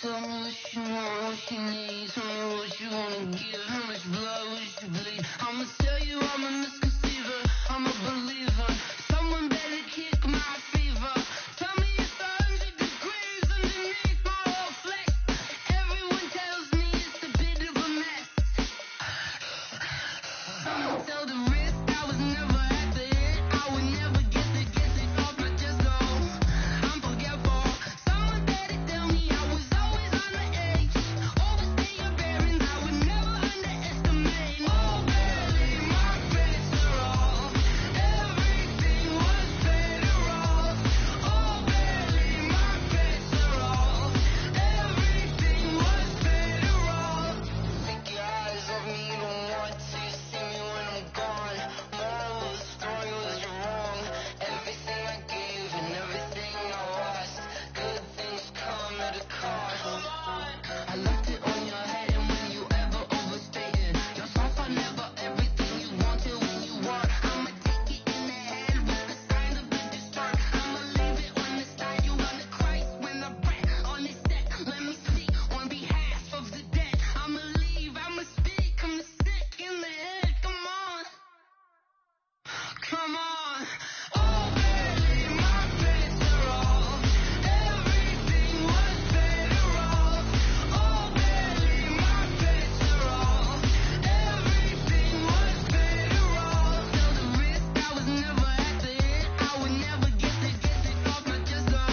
Tell me what you want, what you need. Tell me what you wanna give. How much blood would you bleed? I'ma tell you I'm a misconceiver. I'm a believer. Someone better kick my fever. Tell me it's 100 degrees underneath my whole flesh. Everyone tells me it's a bit of a mess. Someone tell the risk I was never at the hit. I would never get it off my chest. No, I'm forgetful. Someone better tell me I was always on the edge. Overstay your bearings, I would never underestimate. Oh, barely my best are off. Everything was better off. Oh, barely my best are off. Everything was better off. Take your eyes off me, don't want to see me when I'm gone. Moral of the story was you're wrong. Everything I gave and everything I lost. Good things come at a cost. I left it on your head, and when you ever overstay it, yourself are never everything you wanted when you were. I'ma take it in the head with the sign of the distort. I'ma leave it on the side. You run the Christ when the breath on his set. Let me speak on behalf of the dead. I'ma leave, I'ma speak. I'm sick in the head. Come on, come on. Oh, barely my best are off. Everything was better off. Oh, barely my best are off. Everything was better off. Tell the risk I was never at the hit. I would never get it off my chest. No,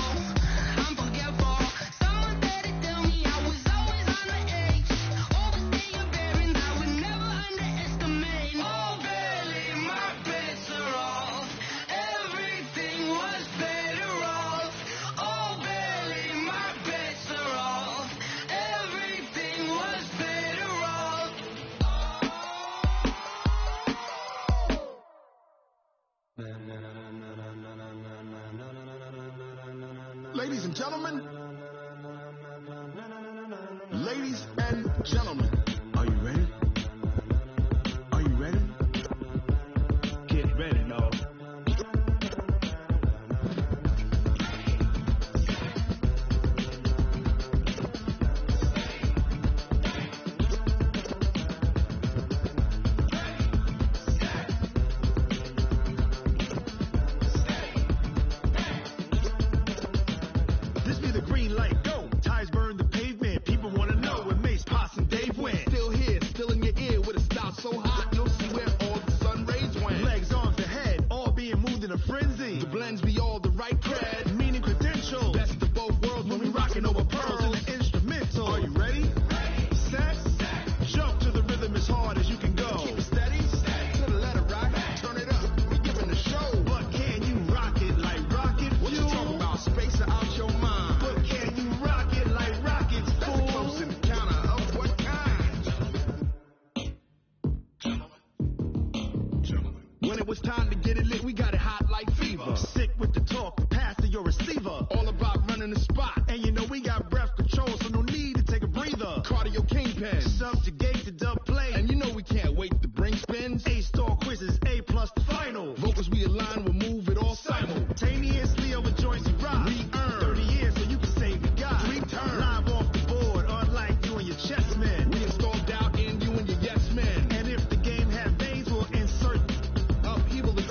I'm forgetful. Someone better tell me I was always on the edge. Overstay your bearings, I would never underestimate. Oh, barely my best are off. Everything was better off. Oh, barely my best are off. Everything was better off. Ladies and gentlemen, ladies and gentlemen, are you ready? Are you ready? Get ready, now. This be the green light, go. Tires burn the pavement. People wanna know where Mace, Potts, and Dave went. Still here, still in your ear with a style so hot, you'll see where all the sun rays went. Legs, arms, the head, all being moved in a frenzy. The blends be all the right cred, meaning credential. Best of both worlds when we rockin' over pearls in the instrumental. Are you ready? Set, jump to the rhythm as hard as you can go. Keep it steady, to the letter rock. Turn it up, we giving the show. But can you rock it like rocket? What you talking about? Space out your mind. But can you rock it like rockets? That's a close encounter of what kind? When it was time to get it lit, we got it hot like fever. Sick with the talk, pass to your receiver. All about running the spot. And you know we got breath control, so no need to take a breather. Cardio kingpin, subjugate the dub play. And you know we can't wait to bring spins. A-star quizzes, A+ the final. Vocals we align, we'll move it all simultaneously over joints we rock. We earn 30 years so you can save the guy. 3 turns, live off the board, unlike you and your chess men. We install doubt in you and your yes men. And if the game had veins, we'll insert upheaval the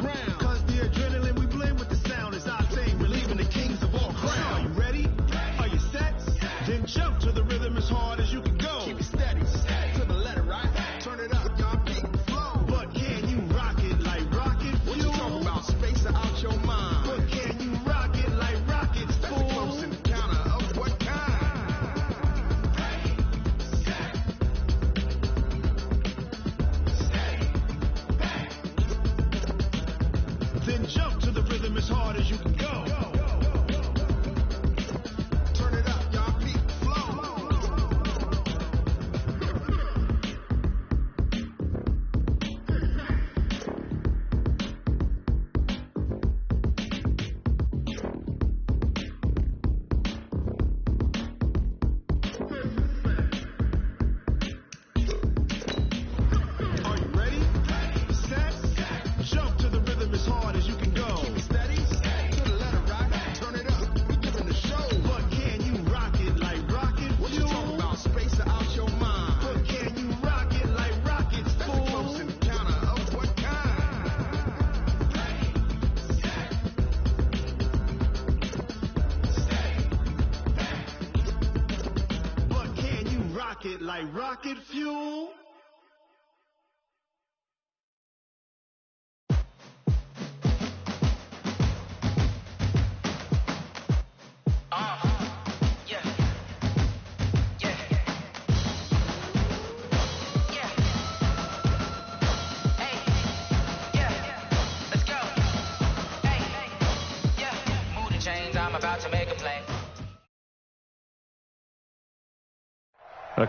it like rocket fuel.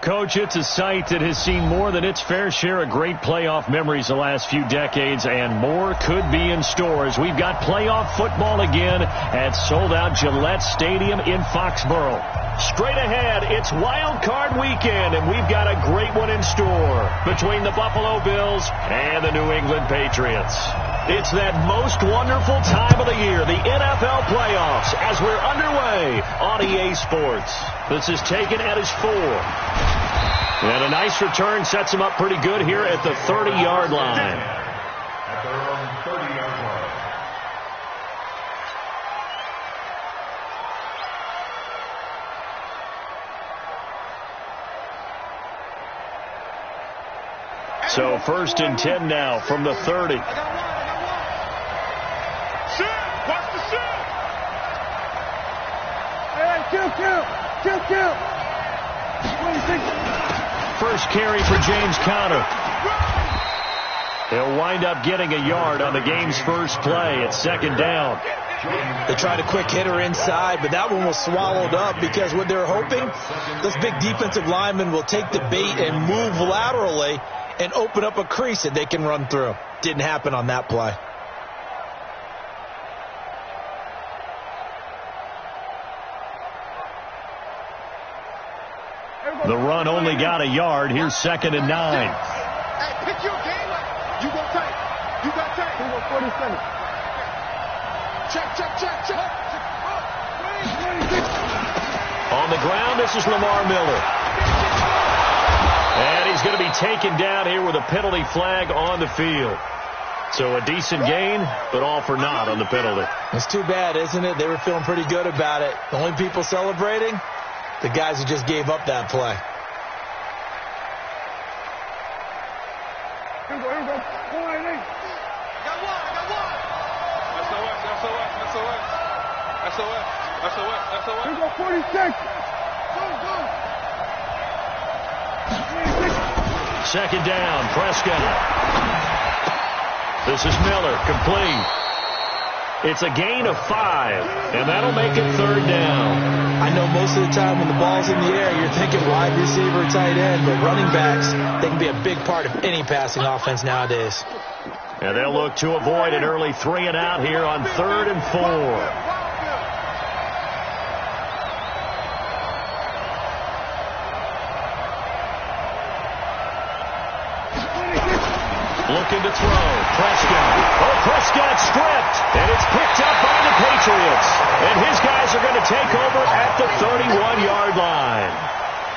Coach, it's a site that has seen more than its fair share of great playoff memories the last few decades, and more could be in store as we've got playoff football again at sold-out Gillette Stadium in Foxborough. Straight ahead, it's Wild Card Weekend, and we've got a great one in store between the Buffalo Bills and the New England Patriots. It's that most wonderful time of the year, the NFL playoffs, as we're underway on EA Sports. This is taken at his 4. And a nice return sets him up pretty good here at the 30-yard line. At their own 30-yard line. So 1st and 10 now from the 30. Watch the shot. Hey, kill. 26. First carry for James Conner. He'll wind up getting a yard on the game's first play. It's 2nd down. They tried a quick hitter inside, but that one was swallowed up because what they're hoping, this big defensive lineman will take the bait and move laterally and open up a crease that they can run through. Didn't happen on that play. The run only got a yard. Here's 2nd and 9. Hey, pick your game up. You go tight. You got tight. You go 47. Check. On the ground, this is Lamar Miller. And he's going to be taken down here with a penalty flag on the field. So a decent gain, but all for naught on the penalty. It's too bad, isn't it? They were feeling pretty good about it. The only people celebrating, the guys who just gave up that play. Here we go. 4-8. I got one. SOS. Here we go, 46. Go. 2nd down, Prescott. This is Miller, complete. It's a gain of 5, and that'll make it 3rd down. I know most of the time when the ball's in the air, you're thinking wide receiver, tight end, but running backs, they can be a big part of any passing offense nowadays. And they'll look to avoid an early 3 and out here on 3rd and 4. Looking to throw. Prescott stripped. And it's picked up by the Patriots. And his guys are going to take over at the 31-yard line.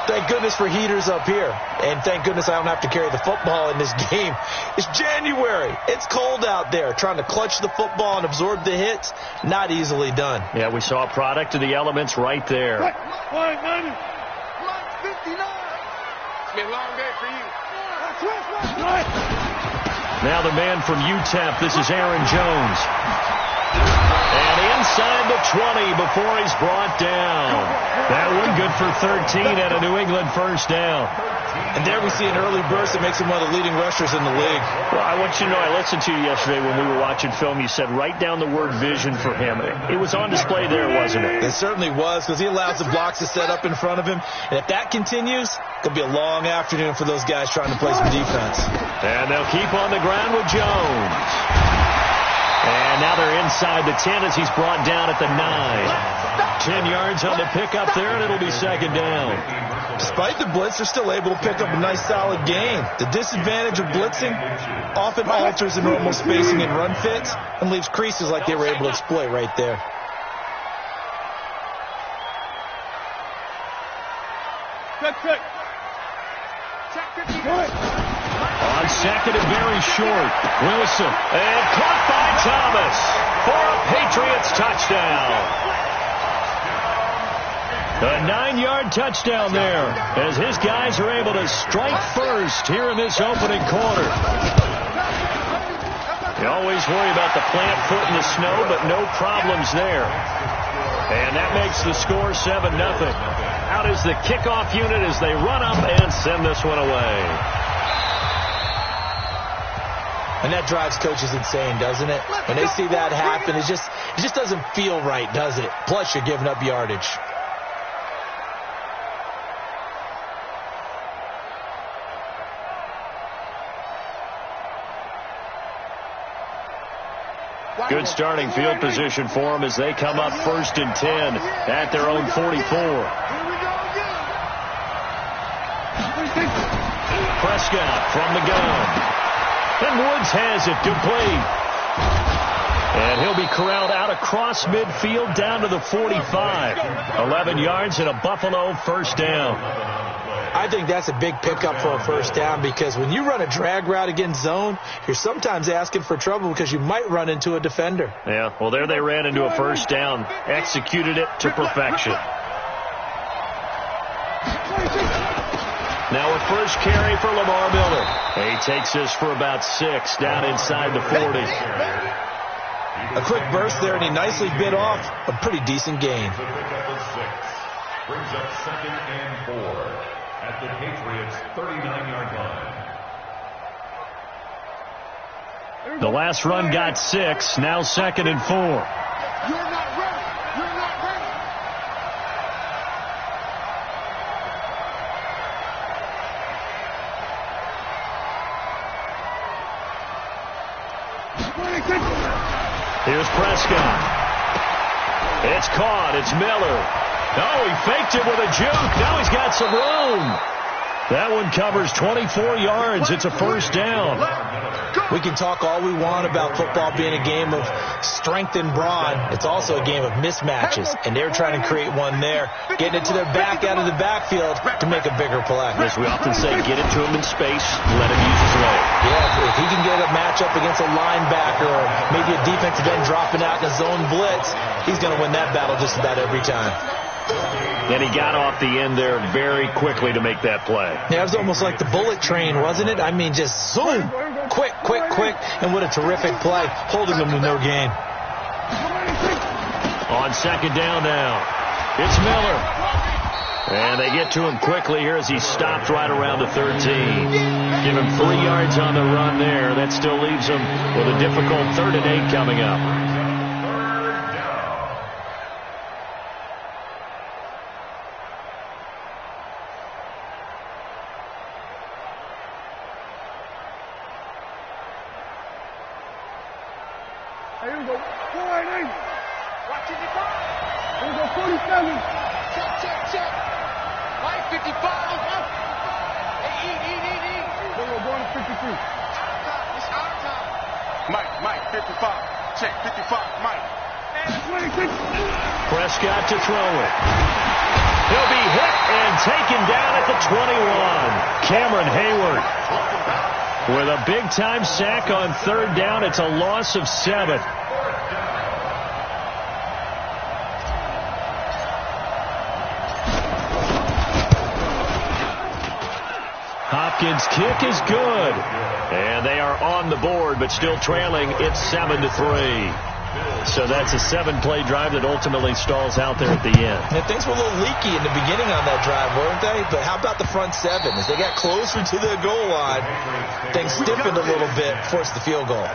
Thank goodness for heaters up here. And thank goodness I don't have to carry the football in this game. It's January. It's cold out there. Trying to clutch the football and absorb the hits, not easily done. Yeah, we saw a product of the elements right there. 159. It's been a long day for you. Now the man from UTEP, this is Aaron Jones. And inside the 20 before he's brought down. That one good for 13 and a New England first down. And there we see an early burst that makes him one of the leading rushers in the league. Well, I want you to know, I listened to you yesterday when we were watching film. You said write down the word vision for him. It was on display there, wasn't it? It certainly was, because he allows the blocks to set up in front of him. And if that continues, it could be a long afternoon for those guys trying to play some defense. And they'll keep on the ground with Jones. And now they're inside the 10 as he's brought down at the 9. 10 yards on the pickup there, and it'll be 2nd down. Despite the blitz, they're still able to pick up a nice solid gain. The disadvantage of blitzing often alters the normal spacing and run fits and leaves creases like they were able to exploit right there. On 2nd and very short, Wilson. And caught by Thomas for a Patriots touchdown. A 9-yard touchdown there as his guys are able to strike first here in this opening quarter. You always worry about the plant foot in the snow, but no problems there. And that makes the score 7-0. Out is the kickoff unit as they run up and send this one away. And that drives coaches insane, doesn't it? When they see that happen, it just doesn't feel right, does it? Plus, you're giving up yardage. Good starting field position for them as they come up 1st and 10 at their own 44. Prescott from the gun. And Woods has it complete. And he'll be corralled out across midfield down to the 45. 11 yards and a Buffalo first down. I think that's a big pickup for a first down because when you run a drag route against zone, you're sometimes asking for trouble because you might run into a defender. Yeah, well, there they ran into a first down, executed it to perfection. Now a first carry for Lamar Miller. He takes this for about 6 down inside the 40. A quick burst there, and he nicely bit off a pretty decent gain. Brings up 2nd and 4 at the Patriots' 39-yard line. The last run got 6, now 2nd and 4. You're not ready. You're not ready. Here's Prescott. It's caught. It's Miller. Oh, he faked it with a juke. Now he's got some room. That one covers 24 yards. It's a first down. We can talk all we want about football being a game of strength and brawn. It's also a game of mismatches, and they're trying to create one there, getting it to their back out of the backfield to make a bigger play. As we often say, get it to him in space, let him use his leg. Yeah, if he can get a matchup against a linebacker or maybe a defensive end dropping out in a zone blitz, he's going to win that battle just about every time. And he got off the end there very quickly to make that play. Yeah, it was almost like the bullet train, wasn't it? I mean, just zoom, quick, and what a terrific play, holding them to no gain. On 2nd down now, it's Miller. And they get to him quickly here as he stopped right around the 13. Give him 3 yards on the run there. That still leaves him with a difficult 3rd and 8 coming up. Here we go. 480. Watch it go. Here we go. 47. Check. Mike 55. Hey, eat. We're going to 53. It's our time. Mike 55. Check 55. Mike. 26. Prescott to throw it. He'll be hit and taken down at the 21. Cameron Hayward with a big-time sack on 3rd down. It's a loss of 7. Hopkins' kick is good. And they are on the board, but still trailing. It's 7-3. So that's a 7-play drive that ultimately stalls out there at the end. And things were a little leaky in the beginning on that drive, weren't they? But how about the front 7? As they got closer to the goal line, things stiffened a little bit, forced the field goal.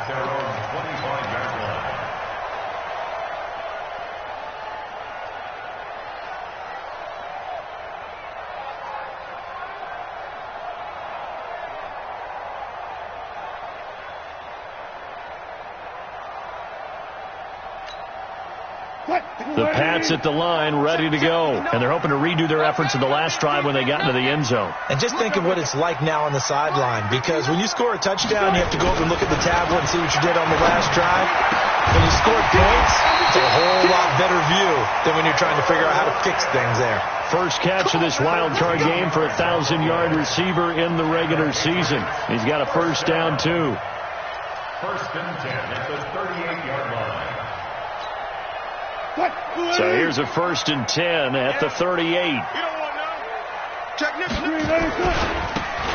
The Pats at the line, ready to go. And they're hoping to redo their efforts in the last drive when they got into the end zone. And just think of what it's like now on the sideline, because when you score a touchdown, you have to go over and look at the tablet and see what you did on the last drive. When you scored points, it's a whole lot better view than when you're trying to figure out how to fix things there. First catch of this wild card game for a 1,000-yard receiver in the regular season. He's got a first down, too. 1st and 10 at the 38-yard line. So here's a 1st and 10 at the 38.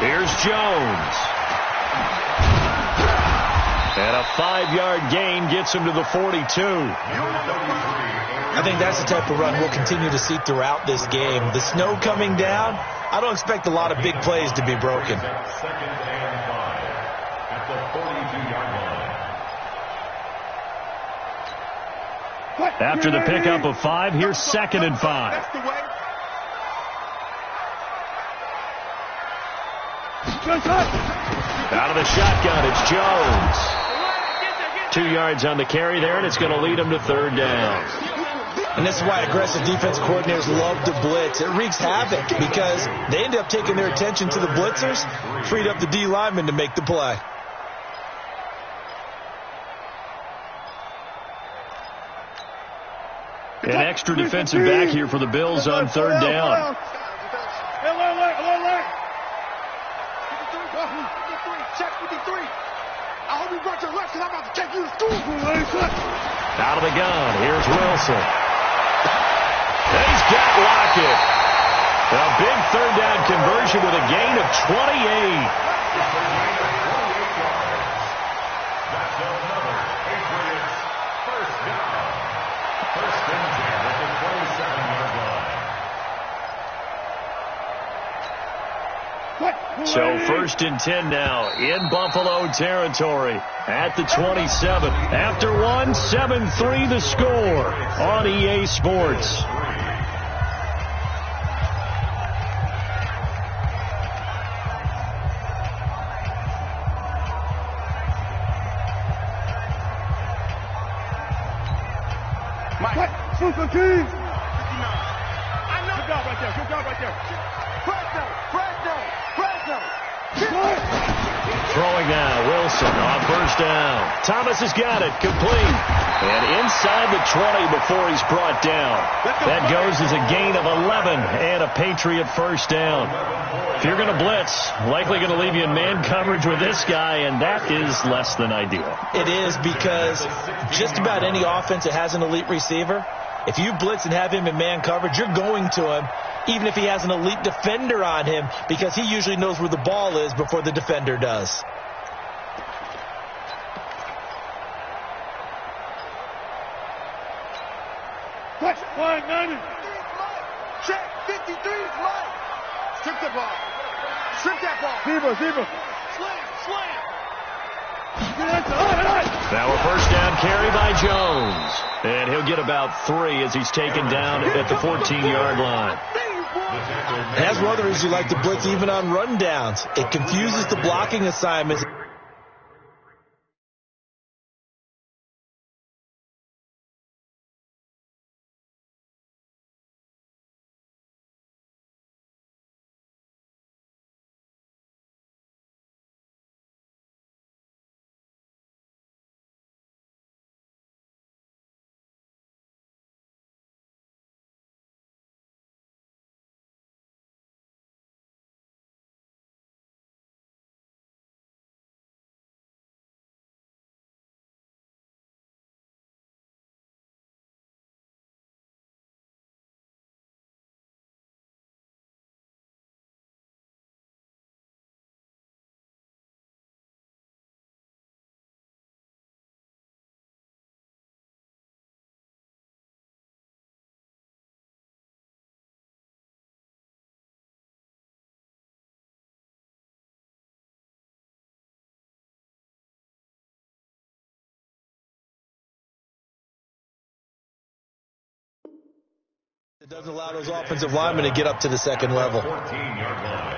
Here's Jones. And a 5-yard gain gets him to the 42. I think that's the type of run we'll continue to see throughout this game. The snow coming down, I don't expect a lot of big plays to be broken. 2nd and 5 at the 42-yard line. After the pickup of 5, here's 2nd and 5. Out of the shotgun, it's Jones. 2 yards on the carry there, and it's going to lead him to 3rd down. And this is why aggressive defense coordinators love to blitz. It wreaks havoc because they end up taking their attention to the blitzers, freed up the D lineman to make the play. An extra defensive back here for the Bills on 3rd down. Out of the gun, here's Wilson. And he's got Lockett. A big 3rd down conversion with a gain of 28. That's another Patriots first down. 1st and 10 at the 27-yard line. So 1st and 10 now in Buffalo territory at the 27. After 1, 7-3 the score on EA Sports. Good job right there. Good job right there. Throwing now, Wilson on 1st down. Thomas has got it, complete. And inside the 20 before he's brought down. That goes as a gain of 11 and a Patriot 1st down. If you're going to blitz, likely going to leave you in man coverage with this guy, and that is less than ideal. It is because just about any offense that has an elite receiver, if you blitz and have him in man coverage, you're going to him, even if he has an elite defender on him, because he usually knows where the ball is before the defender does. Check 53, Mike. Strip the ball. Strip that ball. Zebra. Slam. Now a 1st down carry by Jones. And he'll get about 3 as he's taken down at the 14-yard line. And that's one of the reasons you like to blitz even on rundowns. It confuses the blocking assignments. It doesn't allow those offensive linemen to get up to the second level. 14-yard line.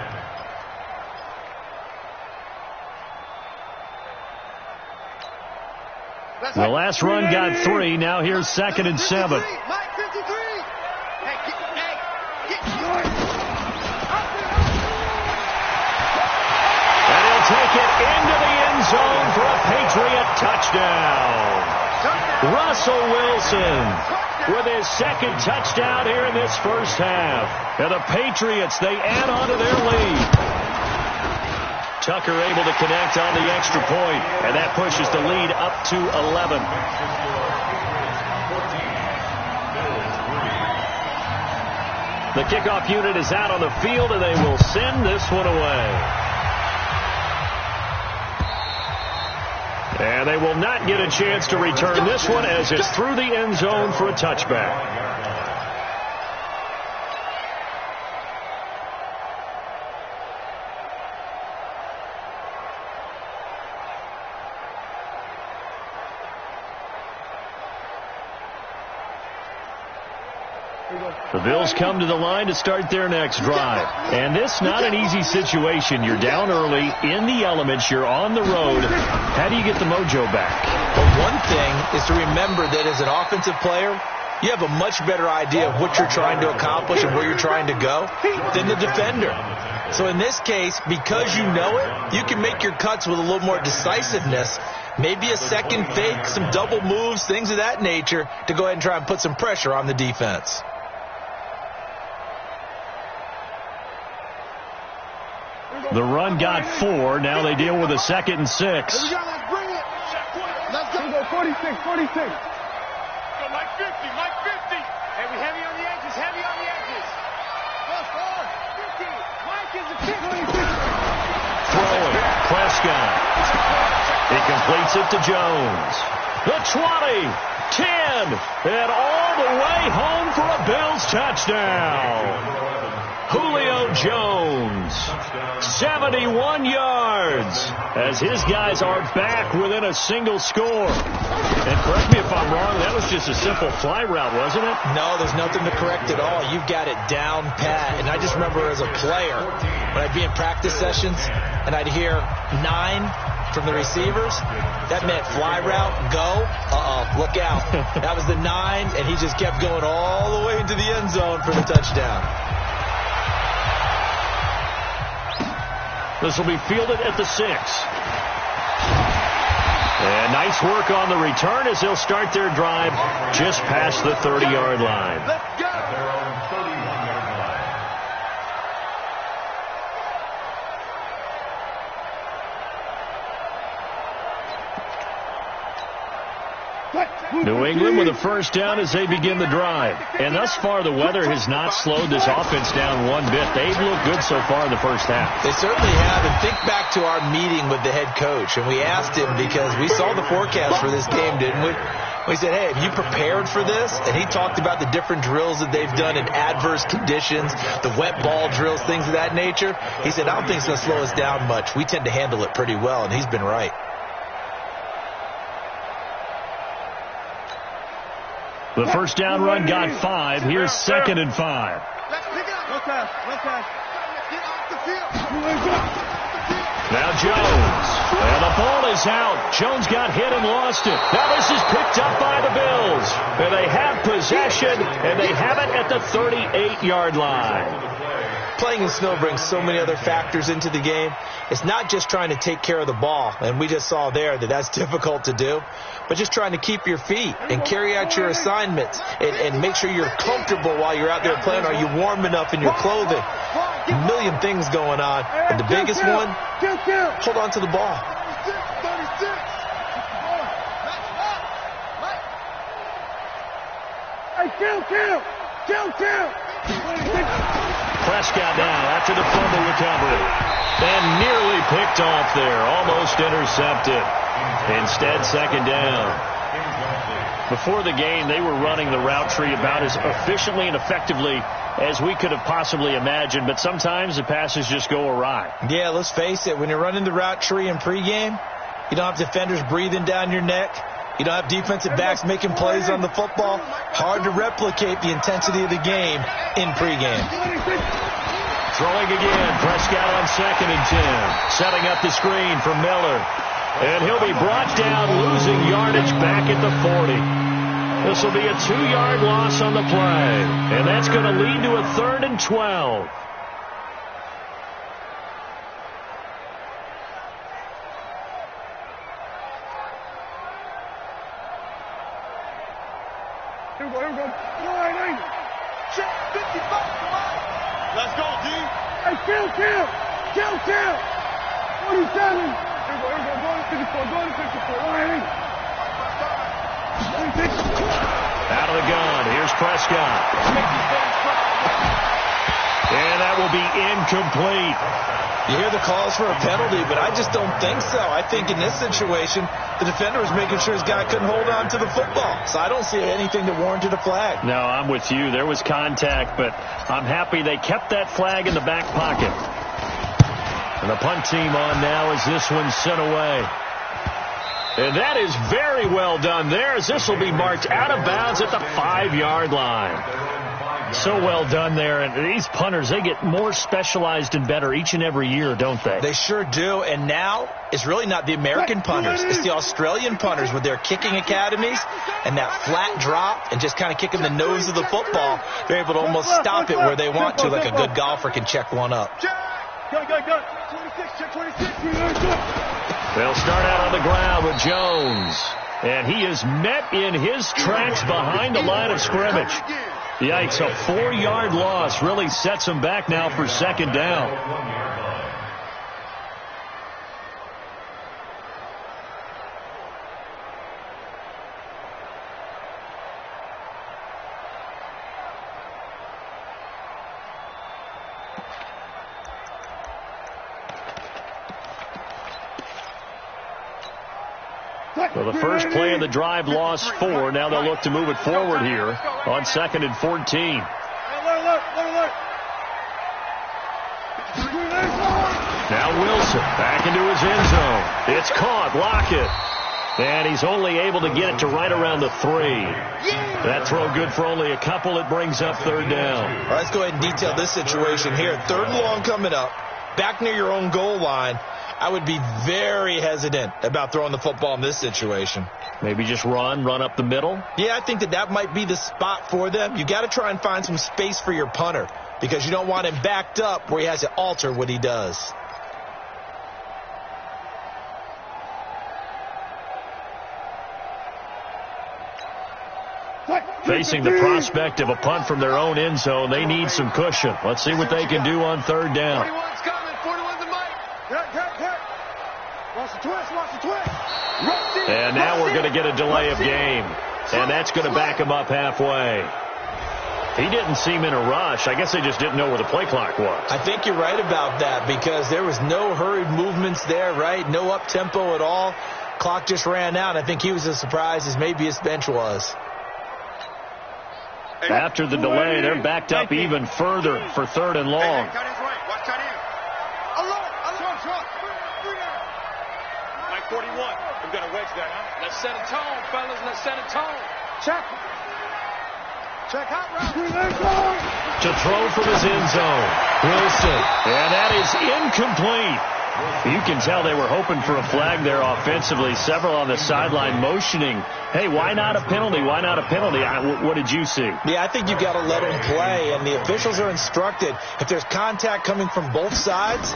The last run got 3. Now here's 2nd and 7. Mike 53. And he'll take it into the end zone for a Patriot touchdown. Russell Wilson with his 2nd touchdown here in this first half. And the Patriots, they add on to their lead. Tucker able to connect on the extra point, and that pushes the lead up to 11. The kickoff unit is out on the field, and they will send this one away. And they will not get a chance to return this one as it's through the end zone for a touchback. The Bills come to the line to start their next drive. And this not an easy situation. You're down early, in the elements, you're on the road. How do you get the mojo back? Well, one thing is to remember that as an offensive player, you have a much better idea of what you're trying to accomplish and where you're trying to go than the defender. So in this case, because you know it, you can make your cuts with a little more decisiveness. Maybe a second fake, some double moves, things of that nature to go ahead and try and put some pressure on the defense. The run got 4. Now they deal with a 2nd and 6. Here we go, let's bring it. Let's go. 46. Go, Mike 50. Hey, we heavy on the edges. Let's go. 50. Mike is a kick. Throwing. Prescott. He completes it to Jones. The 20, 10, and all the way home for a Bills touchdown. Julio Jones, 71 yards, as his guys are back within a single score. And correct me if I'm wrong, that was just a simple fly route, wasn't it? No, there's nothing to correct at all. You've got it down pat. And I just remember as a player, when I'd be in practice sessions and I'd hear 9 from the receivers, that meant fly route, go, look out. That was the 9, and he just kept going all the way into the end zone for the touchdown. This will be fielded at the 6. And nice work on the return as they'll start their drive just past the 30-yard line. Let's go. Their own 31-yard line. New England with a first down as they begin the drive. And thus far, the weather has not slowed this offense down one bit. They've looked good so far in the first half. They certainly have. And think back to our meeting with the head coach. And we asked him, because we saw the forecast for this game, didn't we? We said, hey, have you prepared for this? And he talked about the different drills that they've done in adverse conditions, the wet ball drills, things of that nature. He said, I don't think it's going to slow us down much. We tend to handle it pretty well, and he's been right. The first down run got 5. Here's 2nd and 5. Let's pick it up. No pass. Get off the field. Now Jones. And the ball is out. Jones got hit and lost it. Now this is picked up by the Bills. And they have possession, and they have it at the 38-yard line. Playing in snow brings so many other factors into the game. It's not just trying to take care of the ball, and we just saw there that that's difficult to do, but just trying to keep your feet and carry out your assignments and make sure you're comfortable while you're out there playing. Are you warm enough in your clothing? A million things going on, and the biggest one, hold on to the ball. 36. Hey, kill. Prescott now after the fumble recovery. And nearly picked off there. Almost intercepted. Instead, 2nd down. Before the game, they were running the route tree about as efficiently and effectively as we could have possibly imagined. But sometimes the passes just go awry. Yeah, let's face it. When you're running the route tree in pregame, you don't have defenders breathing down your neck. You don't have defensive backs making plays on the football. Hard to replicate the intensity of the game in pregame. Throwing again. Prescott on 2nd and 10. Setting up the screen for Miller. And he'll be brought down, losing yardage back at the 40. This will be a 2-yard loss on the play. And that's going to lead to a 3rd and 12. Here we go. Check 55. Let's go, D. Hey, kill. 47. Here we go. Go to 54. Out of the gun. Here's Prescott. be incomplete. You hear the calls for a penalty, but I just don't think so. I think in this situation, the defender was making sure his guy couldn't hold on to the football. So I don't see anything that warranted a flag. No, I'm with you. There was contact, but I'm happy they kept that flag in the back pocket. And the punt team on now as this one's sent away. And that is very well done there, as this will be marked out of bounds at the 5-yard line. So well done there. And these punters, they get more specialized and better each and every year, don't they? They sure do. And now it's really not the American punters. It's the Australian punters with their kicking academies and that flat drop and just kind of kicking the nose of the football. They're able to almost stop it where they want to, like a good golfer can check one up. Go. 26, check 26. They'll start out on the ground with Jones. And he is met in his tracks behind the line of scrimmage. Yikes, a 4-yard loss really sets him back now for second down. So the first play of the drive lost 4. Now they'll look to move it forward here on 2nd and 14. Now Wilson back into his end zone. It's caught. Lockett. And he's only able to get it to right around the 3. That throw good for only a couple. It brings up 3rd down. All right, let's go ahead and detail this situation here. 3rd and long coming up. Back near your own goal line. I would be very hesitant about throwing the football in this situation. Maybe just run up the middle? Yeah, I think that might be the spot for them. You got to try and find some space for your punter because you don't want him backed up where he has to alter what he does. Facing the prospect of a punt from their own end zone, they need some cushion. Let's see what they can do on 3rd down. 41's coming. 41's the mic. Watch the twist. And now we're going to get a delay of game. And that's going to back him up halfway. He didn't seem in a rush. I guess they just didn't know where the play clock was. I think you're right about that because there was no hurried movements there, right? No up-tempo at all. Clock just ran out. I think he was as surprised as maybe his bench was. After the delay, they're backed up even further for 3rd and long. Mike 41. We've got a wedge there, huh? Let's set a tone, fellas. Let's set a tone. Check out route. To throw from his end zone. Wilson. And that is incomplete. You can tell they were hoping for a flag there offensively. Several on the sideline motioning, hey, why not a penalty? Why not a penalty? What did you see? Yeah, I think you got to let them play, and the officials are instructed if there's contact coming from both sides,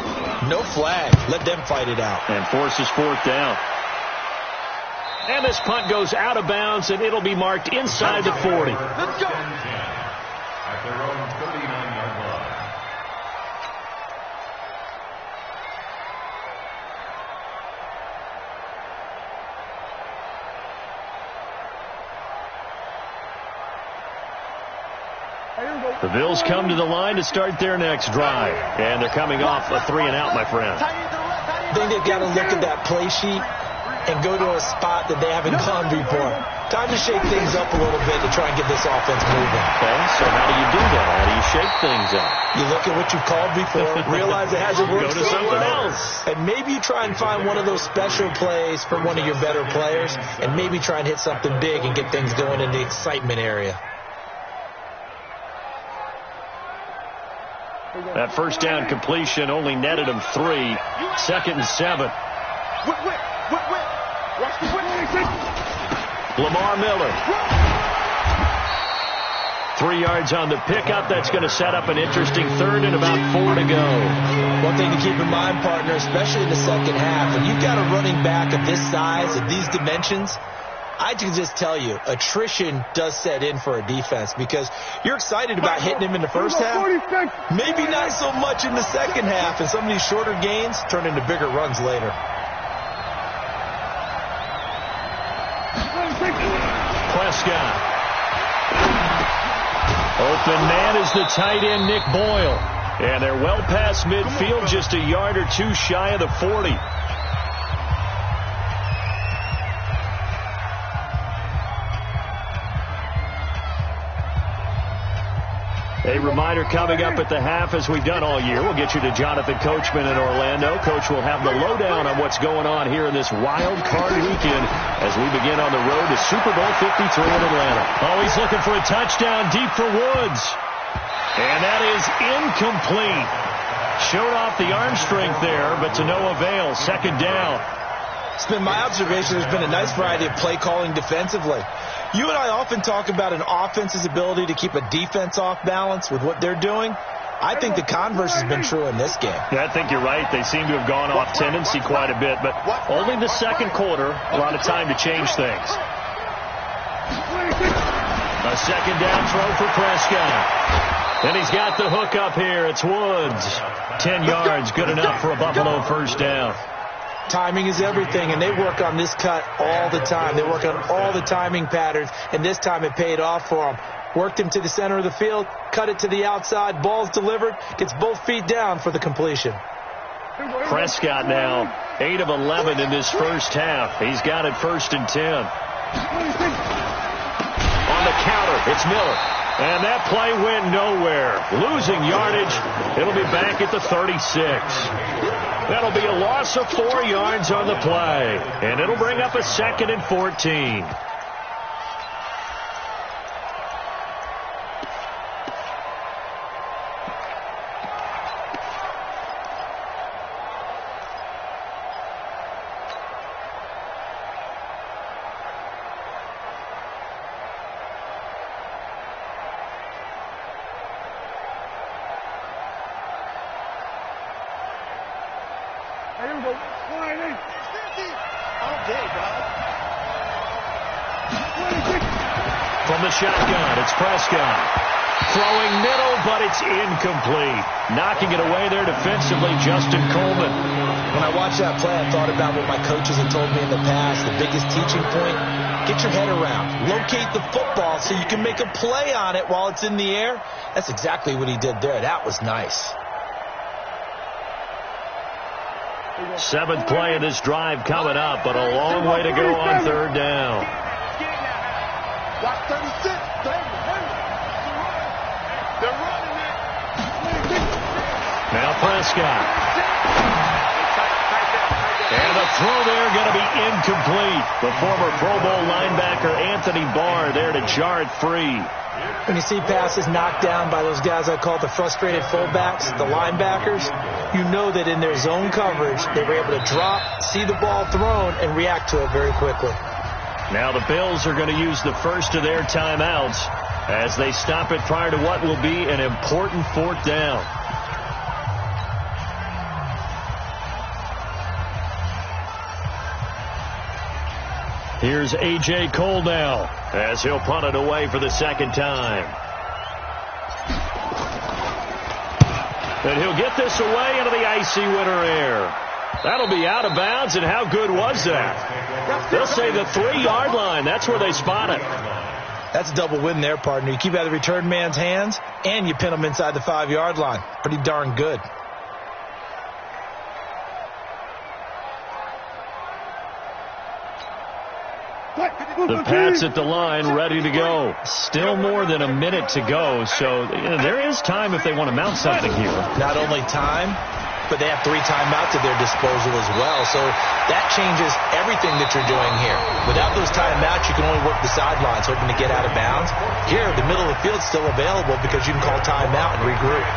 no flag. Let them fight it out. And forces 4th down. And this punt goes out of bounds, and it'll be marked inside the 40. Let's go. At their own 39-yard line. The Bills come to the line to start their next drive. And they're coming off a 3-and-out, my friend. I think they've got to look at that play sheet and go to a spot that they haven't gone before. Time to shake things up a little bit to try and get this offense moving. Okay, so how do you do that? How do you shake things up? You look at what you've called before, realize it hasn't worked. Go to something else. And maybe you try and find one of those special plays for one of your better players, and maybe try and hit something big and get things going in the excitement area. That first down completion only netted him 3. 2nd and 7. Lamar Miller. 3 yards on the pickup. That's going to set up an interesting 3rd and about 4 to go. One thing to keep in mind, partner, especially in the second half, when you've got a running back of this size, of these dimensions, I can just tell you, attrition does set in for a defense because you're excited about hitting him in the first half. Maybe not so much in the second half, and some of these shorter gains turn into bigger runs later. Prescott. Open man is the tight end, Nick Boyle. And they're well past midfield, just a yard or two shy of the 40. A reminder coming up at the half, as we've done all year. We'll get you to Jonathan Coachman in Orlando. Coach will have the lowdown on what's going on here in this wild card weekend as we begin on the road to Super Bowl 53 in Atlanta. Oh, he's looking for a touchdown deep for Woods. And that is incomplete. Showed off the arm strength there, but to no avail. Second down. It's been my observation there's been a nice variety of play calling defensively. You and I often talk about an offense's ability to keep a defense off balance with what they're doing. I think the converse has been true in this game. Yeah, I think you're right. They seem to have gone off tendency quite a bit, but only the second quarter, a lot of time to change things. A second down throw for Prescott. And he's got the hook up here. It's Woods. 10 yards, good enough for a Buffalo first down. Timing is everything, and they work on this cut all the time. They work on all the timing patterns, and this time it paid off for them. Worked him to the center of the field, cut it to the outside, ball's delivered, gets both feet down for the completion. Prescott now 8 of 11 in this first half. He's got it 1st and 10. On the counter, it's Miller. And that play went nowhere. Losing yardage. It'll be back at the 36. That'll be a loss of 4 yards on the play. And it'll bring up a 2nd and 14. From the shotgun, it's Prescott. Throwing middle, but it's incomplete. Knocking it away there defensively, Justin Coleman. When I watched that play, I thought about what my coaches have told me in the past. The biggest teaching point, get your head around. Locate the football so you can make a play on it while it's in the air. That's exactly what he did there. That was nice. 7th play of this drive coming up, but a long way to go on 3rd down. Watch 36. They're running it. Now Prescott. And the throw there going to be incomplete. The former Pro Bowl linebacker Anthony Barr there to jar it free. When you see passes knocked down by those guys I call the frustrated fullbacks, the linebackers, you know that in their zone coverage, they were able to drop, see the ball thrown, and react to it very quickly. Now the Bills are going to use the first of their timeouts as they stop it prior to what will be an important 4th down. Here's A.J. Cole now as he'll punt it away for the 2nd time. And he'll get this away into the icy winter air. That'll be out of bounds, and how good was that? They'll say the 3-yard line. That's where they spot it. That's a double win there, partner. You keep out of the return man's hands, and you pin them inside the 5-yard line. Pretty darn good. The Pats at the line, ready to go. Still more than a minute to go, so there is time if they want to mount something here. Not only time, but they have 3 timeouts at their disposal as well. So that changes everything that you're doing here. Without those timeouts, you can only work the sidelines, hoping to get out of bounds. Here, the middle of the field's still available because you can call timeout and regroup.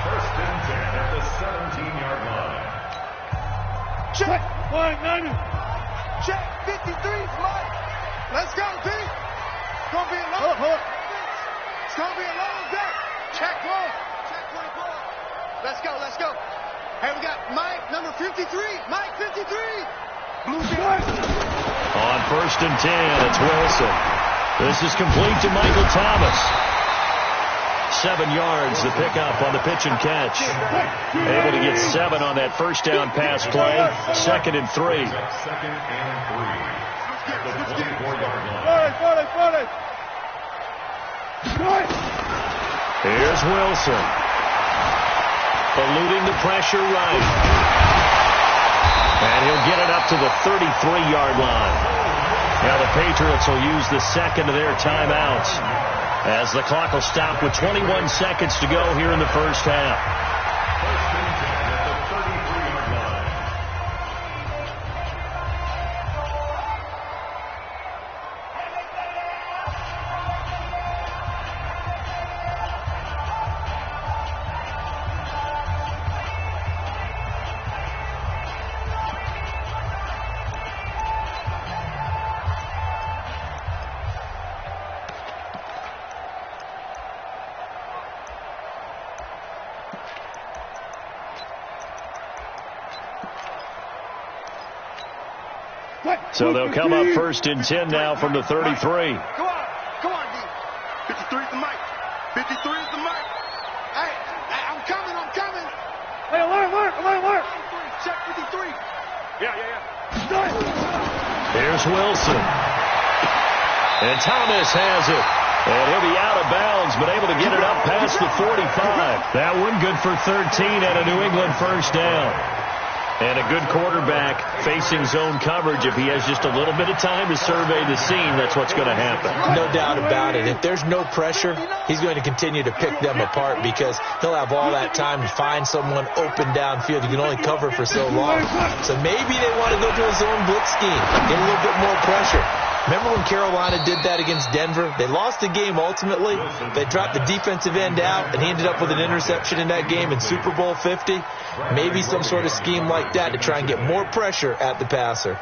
1st and 10 at the 17-yard line. Check. 190. Check. 53's Mike. Let's go, P. It's going to be a long day. It's going to be a long day. Check 1. Check 24. Let's go. Let's go. Hey, we got Mike, number 53. Mike, 53. Blue Jays. On 1st and 10, it's Wilson. This is complete to Michael Thomas. 7 yards, the pickup on the pitch and catch. Able to get 7 on that first down pass play. 2nd and 3. 2nd and 3. At the 24-yard line. Here's Wilson. Eluding the pressure right. And he'll get it up to the 33-yard line. Now the Patriots will use the second of their timeouts as the clock will stop with 21 seconds to go here in the first half. So they'll come up first and 10 now from the 33. Come on, D. 53 is the mic. 53 is the mic. Hey, I'm coming. Hey, alert. Check 53. Yeah. Here's Wilson. And Thomas has it. And he'll be out of bounds, but able to get it up past the 45. That one good for 13 and a New England first down. And a good quarterback facing zone coverage. If he has just a little bit of time to survey the scene, that's what's going to happen. No doubt about it. If there's no pressure, he's going to continue to pick them apart because he'll have all that time to find someone open downfield. You can only cover for so long. So maybe they want to go to a zone blitz scheme, get a little bit more pressure. Remember when Carolina did that against Denver? They lost the game ultimately. They dropped the defensive end out, and he ended up with an interception in that game in Super Bowl 50. Maybe some sort of scheme like that to try and get more pressure at the passer.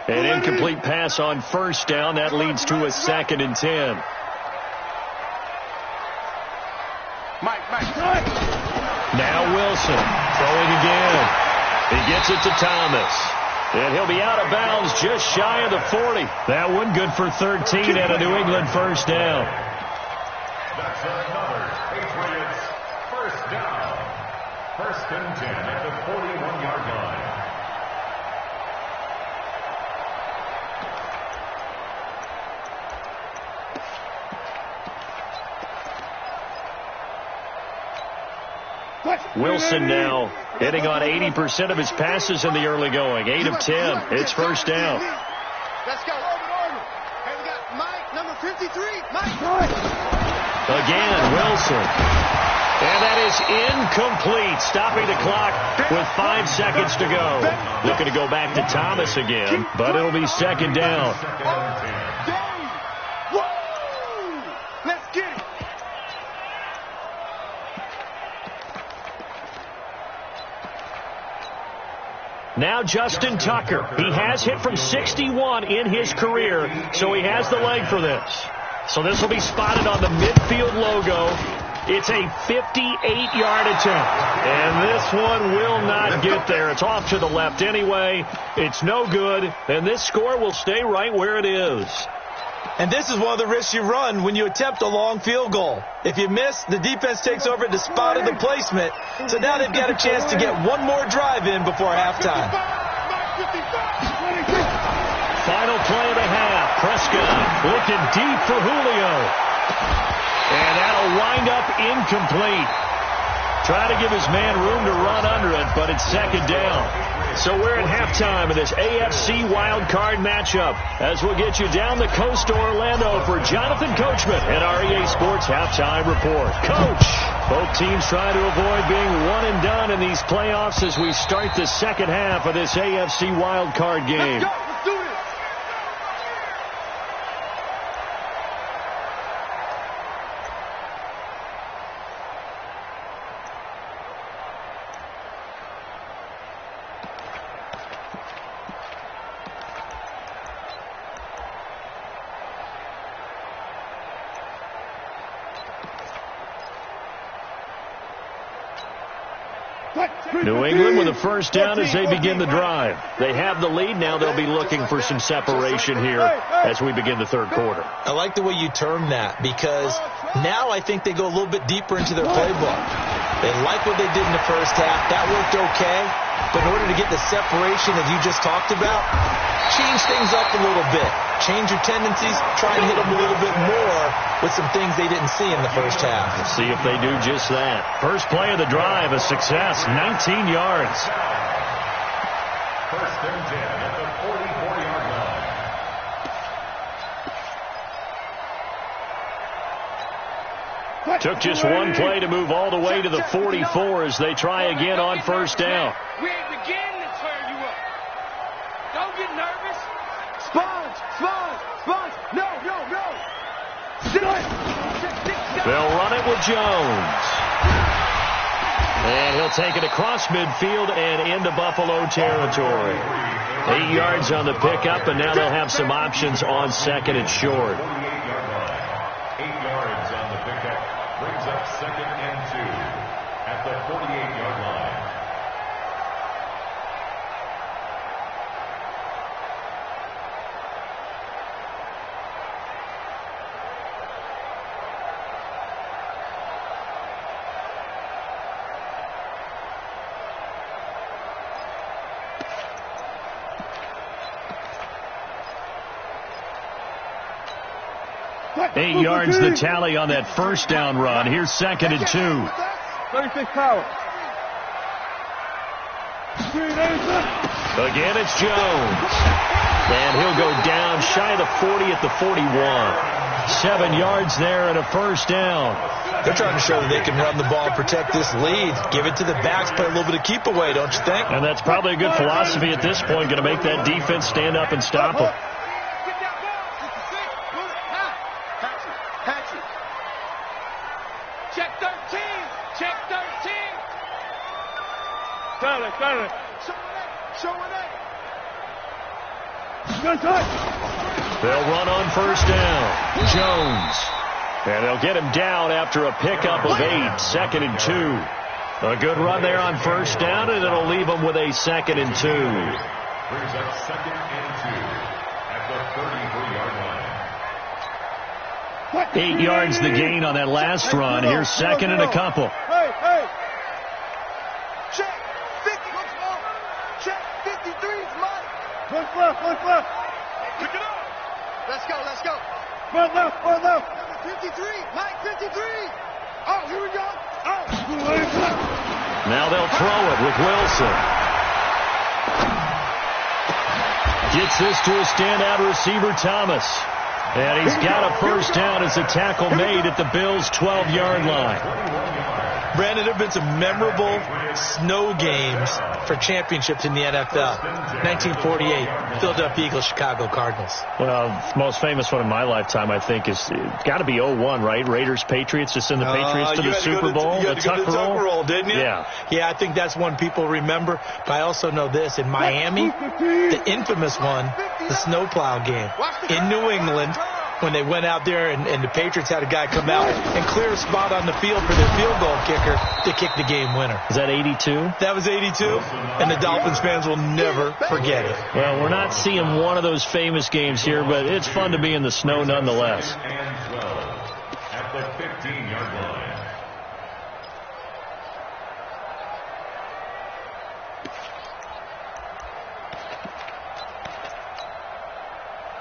An incomplete pass on first down. That leads to a 2nd and 10. Mike. Now Wilson throwing again. He gets it to Thomas. And he'll be out of bounds just shy of the 40. That one good for 13 and a New England first down. That's another Patriots first down. 1st and 10 at the 41-yard line. Wilson now hitting on 80% of his passes in the early going. 8 of 10. It's first down. Let's go. Hey, we got Mike, number 53. Mike. Again, Wilson. And that is incomplete, stopping the clock with 5 seconds to go. Looking to go back to Thomas again, but it'll be 2nd down. Let's get it. Now Justin Tucker. He has hit from 61 in his career, so he has the leg for this. So this will be spotted on the midfield logo. It's a 58-yard attempt. And this one will not get there. It's off to the left anyway. It's no good, and this score will stay right where it is. And this is one of the risks you run when you attempt a long field goal. If you miss, the defense takes over at the spot of the placement. So now they've got a chance to get one more drive in before halftime. Final play of the half. Prescott looking deep for Julio. And that'll wind up incomplete. Try to give his man room to run under it, but it's 2nd down. So we're at halftime of this AFC wildcard matchup as we'll get you down the coast to Orlando for Jonathan Coachman and our EA Sports Halftime Report. Coach, both teams trying to avoid being one and done in these playoffs as we start the second half of this AFC wildcard game. Let's go. Let's do this. New England with a first down as they begin the drive. They have the lead. Now they'll be looking for some separation here as we begin the 3rd quarter. I like the way you term that because now I think they go a little bit deeper into their playbook. They like what they did in the first half. That worked okay. But in order to get the separation that you just talked about, change things up a little bit. Change your tendencies. Try and hit them a little bit more with some things they didn't see in the first half. Let's see if they do just that. First play of the drive, a success, 19 yards. First and 10 at the 44-yard line. Took just one play to move all the way to the 44 as they try again on first down. We ain't beginning to turn you up. Don't get nervous. Sponge! No! They'll run it with Jones. And he'll take it across midfield and into Buffalo territory. 8 yards on the pickup, and now they'll have some options on second and short. 8 yards on the pickup. Brings up second and 2 at the 48-yard line. Eight yards the tally on that first down run. Here's second and 2. 36 power. Again, it's Jones. And he'll go down shy of the 40 at the 41. 7 yards there and a first down. They're trying to show that they can run the ball, protect this lead. Give it to the backs, play a little bit of keep away, don't you think? And that's probably a good philosophy at this point. Going to make that defense stand up and stop them. Check 13. Check 13. Got it. Show it. Good touch. They'll run on first down. Jones. And they'll get him down after a pickup of 8. Second and 2. A good run there on first down, and it'll leave them with a second and 2. Brings up second and 2 at the 33-yard line. 8 yards the gain on that last run. Here's second and a couple. Hey. Check 50. Check 53. Mike. One left. Pick it up. Let's go. One left. 53. Mike, 53. Oh, here we go. Oh. Now they'll throw it with Wilson. Gets this to a standout receiver, Thomas. And he's got a first down as a tackle made at the Bills' 12-yard line. Brandon, there have been some memorable snow games for championships in the NFL. 1948, Philadelphia Eagles, Chicago Cardinals. Well, the most famous one in my lifetime, I think, is got to be 01, right? Raiders, Patriots, to send the Patriots to the Super Bowl. You had to go to the Tuck roll, didn't you? Yeah, I think that's one people remember. But I also know this. In Miami, the infamous one, the snowplow game. In New England, when they went out there and the Patriots had a guy come out and clear a spot on the field for their field goal kicker to kick the game winner. Is that 82? That was 82, and the Dolphins fans will never forget it. Well, we're not seeing one of those famous games here, but it's fun to be in the snow nonetheless. And 12 at the 15-yard line.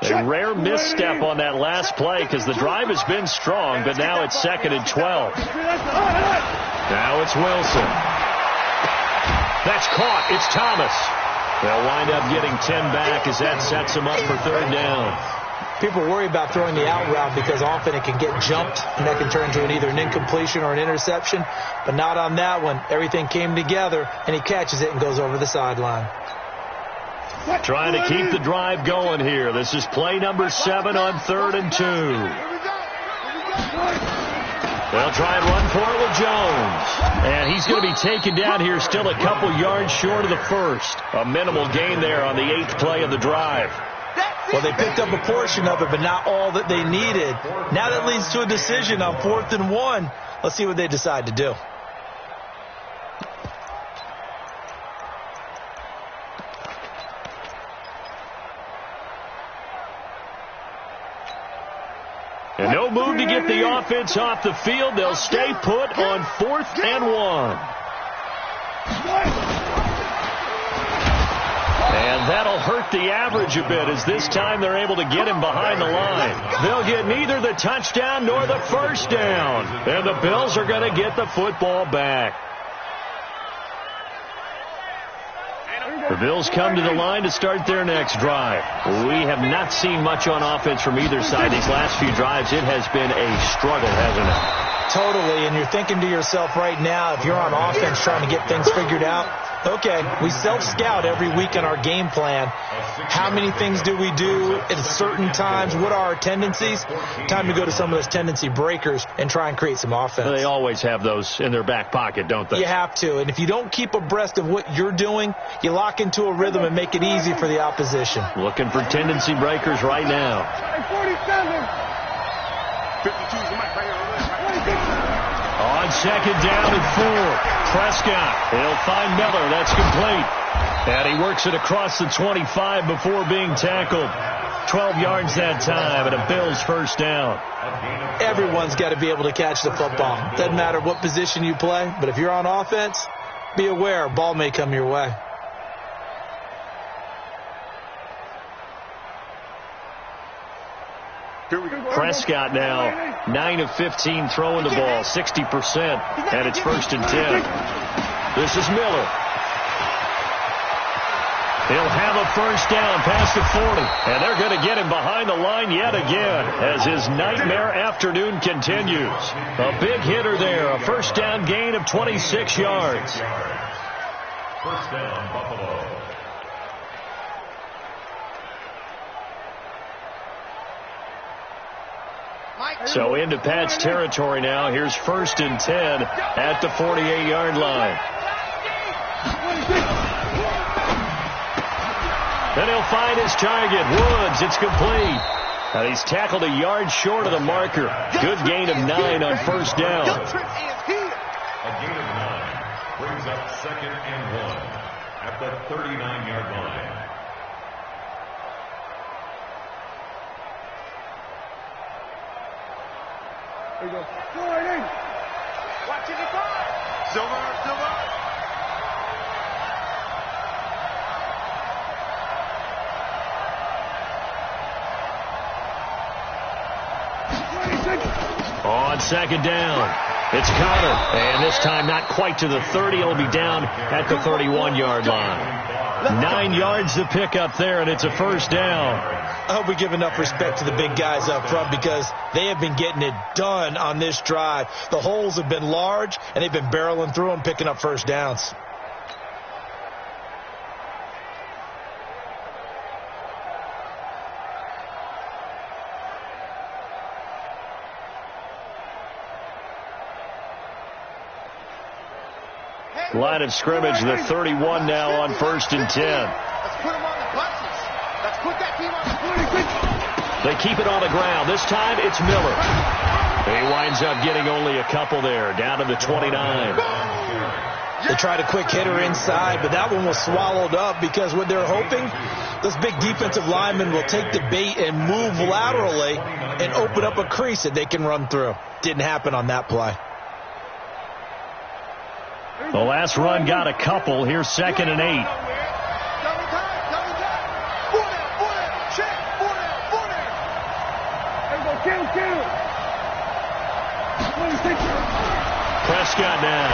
A rare misstep on that last play because the drive has been strong, but now it's second and 12. Now it's Wilson. That's caught. It's Thomas. They'll wind up getting 10 back as that sets them up for third down. People worry about throwing the out route because often it can get jumped, and that can turn into either an incompletion or an interception, but not on that one. Everything came together, and he catches it and goes over the sideline. Trying to keep the drive going here. This is play number 7 on 3rd and 2. They'll try and run for it with Jones. And he's going to be taken down here still a couple yards short of the first. A minimal gain there on the 8th play of the drive. Well, they picked up a portion of it, but not all that they needed. Now that leads to a decision on 4th and 1. Let's see what they decide to do. And no move to get the offense off the field. They'll stay put on 4th and 1. And that'll hurt the average a bit, as this time they're able to get him behind the line. They'll get neither the touchdown nor the first down. And the Bills are going to get the football back. The Bills come to the line to start their next drive. We have not seen much on offense from either side these last few drives. It has been a struggle, hasn't it? Totally, and you're thinking to yourself right now, if you're on offense trying to get things figured out, okay, we self-scout every week in our game plan. How many things do we do at certain times? What are our tendencies? Time to go to some of those tendency breakers and try and create some offense. They always have those in their back pocket, don't they? You have to, and if you don't keep abreast of what you're doing, you lock into a rhythm and make it easy for the opposition. Looking for tendency breakers right now. 52's the mic right here. On 2nd down and 4, Prescott. He'll find Miller. That's complete. And he works it across the 25 before being tackled. 12 yards that time, and a Bills first down. Everyone's got to be able to catch the football. Doesn't matter what position you play, but if you're on offense, be aware a ball may come your way. Prescott now 9 of 15 throwing the ball, 60%, and it's 1st and 10. This is Miller. He'll have a first down past the 40, and they're going to get him behind the line yet again as his nightmare afternoon continues. A big hitter there, a first down gain of 26 yards. First down, Buffalo. So into Pat's territory now. Here's 1st and 10 at the 48-yard line. Then he'll find his target, Woods. It's complete. And he's tackled a yard short of the marker. Good gain of 9 on first down. A gain of 9 brings up 2nd and 1 at the 39-yard line. There you go. Watching the ball. Silver. On 2nd down, it's Connor. And this time not quite to the 30. He'll be down at the 31-yard line. 9 yards to pick up there, and it's a first down. I hope we give enough respect to the big guys up front because they have been getting it done on this drive. The holes have been large, and they've been barreling through them, picking up first downs. Line of scrimmage, the 31 now on 1st and 10. Let's put them on the buses. Let's put that team on the They keep it on the ground. This time it's Miller. He winds up getting only a couple there, down to the 29. They tried a quick hitter inside, but that one was swallowed up because what they're hoping, those big defensive linemen will take the bait and move laterally and open up a crease that they can run through. Didn't happen on that play. The last run got a couple. Here's 2nd and 8. Prescott now.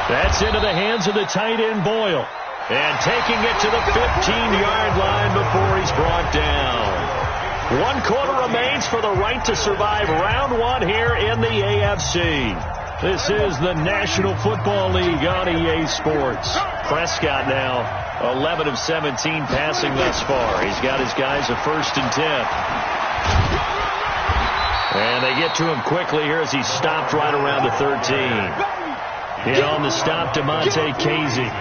That's into the hands of the tight end, Boyle. And taking it to the 15-yard line before he's brought down. 1 quarter remains for the right to survive round 1 here in the AFC. This is the National Football League on EA Sports. Prescott now 11 of 17 passing thus far. He's got his guys a 1st and 10. And they get to him quickly here as he's stopped right around the 13. Hit on the stop, DeMonte Casey.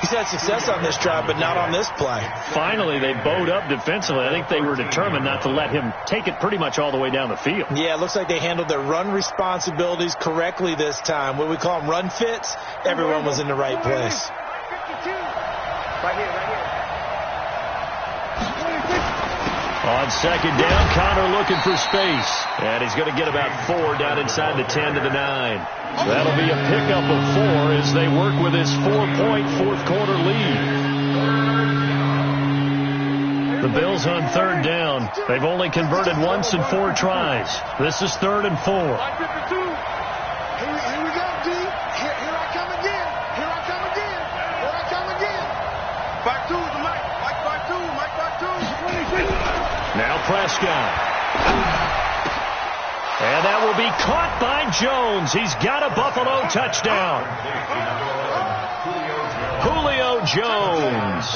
He's had success on this drive, but not on this play. Finally, they bowed up defensively. I think they were determined not to let him take it pretty much all the way down the field. Yeah, it looks like they handled their run responsibilities correctly this time. What we call them run fits, everyone was in the right place. 52. Right here. On second down, Connor looking for space. And he's going to get about 4 down inside the 10 to the 9. That'll be a pickup of 4 as they work with his 4-point fourth-quarter lead. The Bills on third down. They've only converted once in 4 tries. This is 3rd and 4. Here we go, D. Here I come again. Here I come again. Here I come again. 5-2 is the Mike. Mike 5-2. Mike 5-2. Now Prescott. And that will be caught by Jones. He's got a Buffalo touchdown. Julio Jones.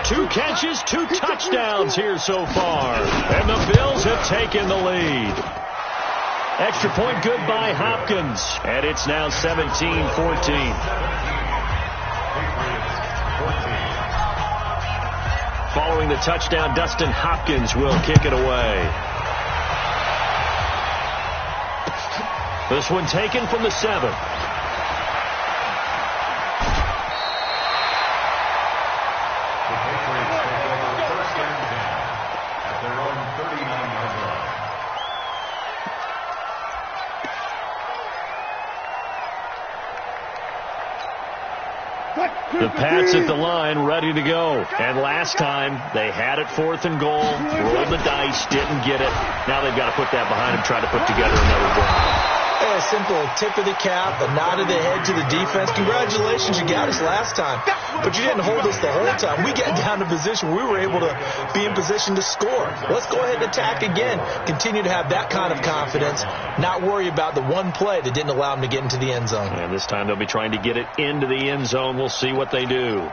2 catches, 2 touchdowns here so far. And the Bills have taken the lead. Extra point good by Hopkins. And it's now 17-14. Following the touchdown, Dustin Hopkins will kick it away. This one taken from the 7. The Pats at the line, ready to go. And last time, they had it 4th and goal, rolled the dice, didn't get it. Now they've got to put that behind them, try to put together another drive. A simple tip of the cap, a nod of the head to the defense. Congratulations, you got us last time. But you didn't hold us the whole time. We got down to position where we were able to be in position to score. Let's go ahead and attack again. Continue to have that kind of confidence. Not worry about the one play that didn't allow them to get into the end zone. And this time they'll be trying to get it into the end zone. We'll see what they do.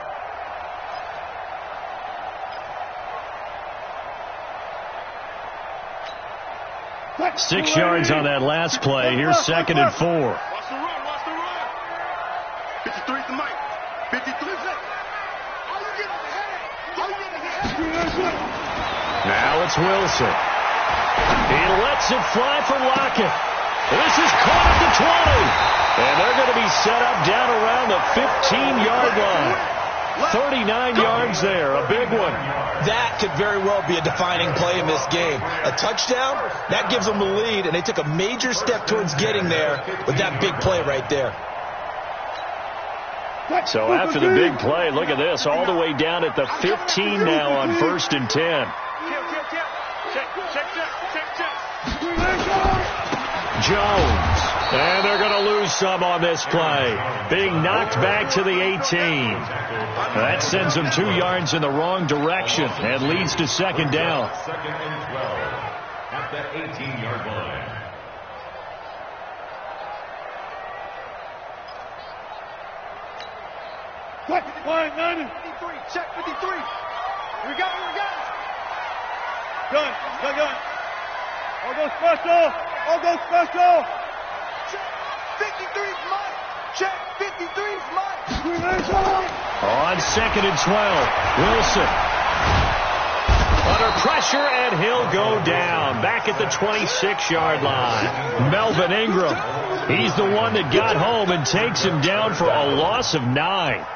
Six yards on that last play. Here's 2nd and 4. Watch the run. 53 to Mike. 53 Now it's Wilson. He lets it fly for Lockett. This is caught at the 20. And they're going to be set up down around the 15-yard line. 39 yards there, a big one. That could very well be a defining play in this game. A touchdown, that gives them the lead, and they took a major step towards getting there with that big play right there. So after the big play, look at this, all the way down at the 15 now on 1st and 10. Jones. And they're going to lose some on this play. Being knocked back to the 18. That sends them 2 yards in the wrong direction and leads to 2nd down. 2nd and 12 at the 18-yard line. Line 53. Check 53. Here we go. Gun. All go special. Check 53's Mike. Check 53's Mike. On 2nd and 12, Wilson. Under pressure, and he'll go down. Back at the 26-yard line. Melvin Ingram. He's the one that got home and takes him down for a loss of 9.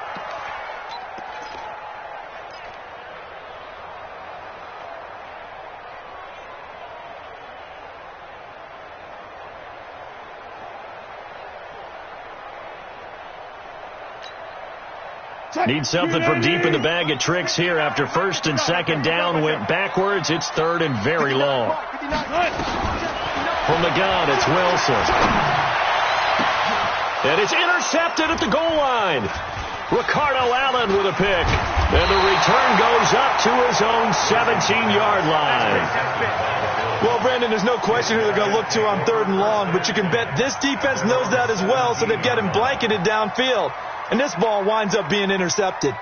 Need something from deep in the bag of tricks here after 1st and 2nd down went backwards. It's 3rd and very long. From the gun, it's Wilson. And it's intercepted at the goal line. Ricardo Allen with a pick. And the return goes up to his own 17-yard line. Well, Brandon, there's no question who they're going to look to on 3rd and long, but you can bet this defense knows that as well, so they've got him blanketed downfield. And this ball winds up being intercepted.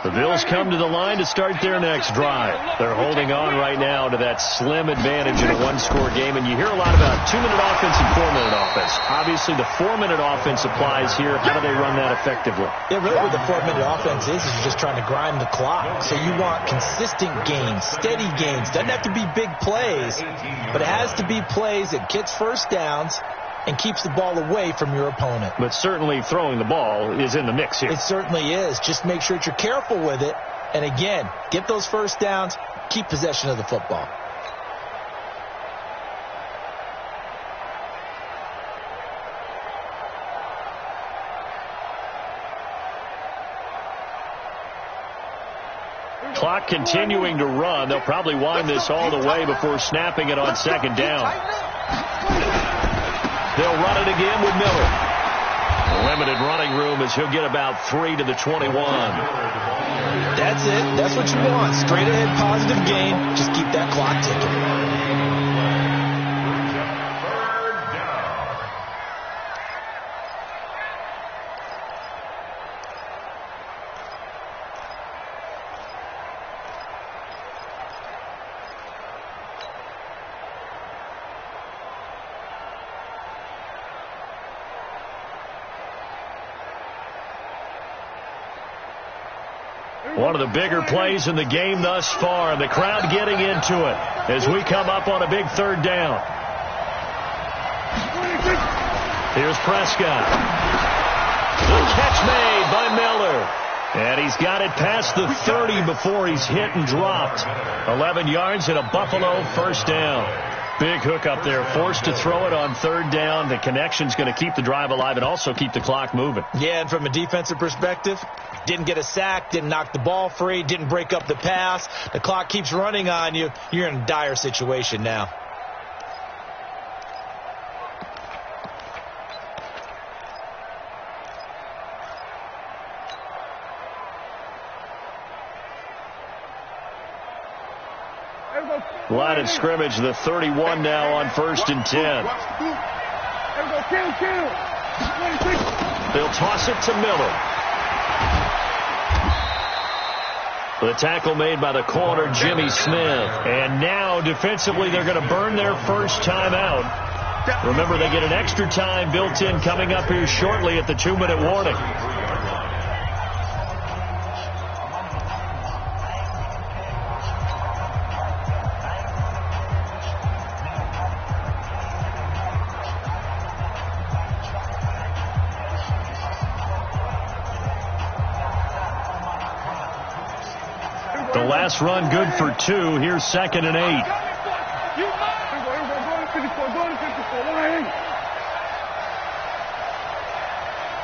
The Bills come to the line to start their next drive. They're holding on right now to that slim advantage in a one-score game. And you hear a lot about 2-minute offense and 4-minute offense. Obviously, the 4-minute offense applies here. How do they run that effectively? Yeah, really what the 4-minute offense is you're just trying to grind the clock. So you want consistent gains, steady gains. Doesn't have to be big plays, but it has to be plays that gets first downs and keeps the ball away from your opponent. But certainly throwing the ball is in the mix here. It certainly is. Just make sure that you're careful with it And again, get those first downs, keep possession of the football. Clock continuing to run. They'll probably wind this all the way before snapping it on second down. They'll run it again with Miller. Limited running room as he'll get about 3 to the 21. That's it. That's what you want. Straight ahead positive gain. Just keep that clock ticking. One of the bigger plays in the game thus far. The crowd getting into it as we come up on a big third down. Here's Prescott. The catch made by Miller. And he's got it past the 30 before he's hit and dropped. 11 yards and a Buffalo first down. Big hook up there. Forced to throw it on third down. The connection's going to keep the drive alive and also keep the clock moving. Yeah, and from a defensive perspective, didn't get a sack, didn't knock the ball free, didn't break up the pass. The clock keeps running on you. You're in a dire situation now. Line of scrimmage, the 31 now on 1st and 10. They'll toss it to Miller. The tackle made by the corner, Jimmy Smith. And now, defensively, they're going to burn their first time out. Remember, they get an extra time built in coming up here shortly at the 2-minute warning. The last run good for 2. Here's 2nd and 8.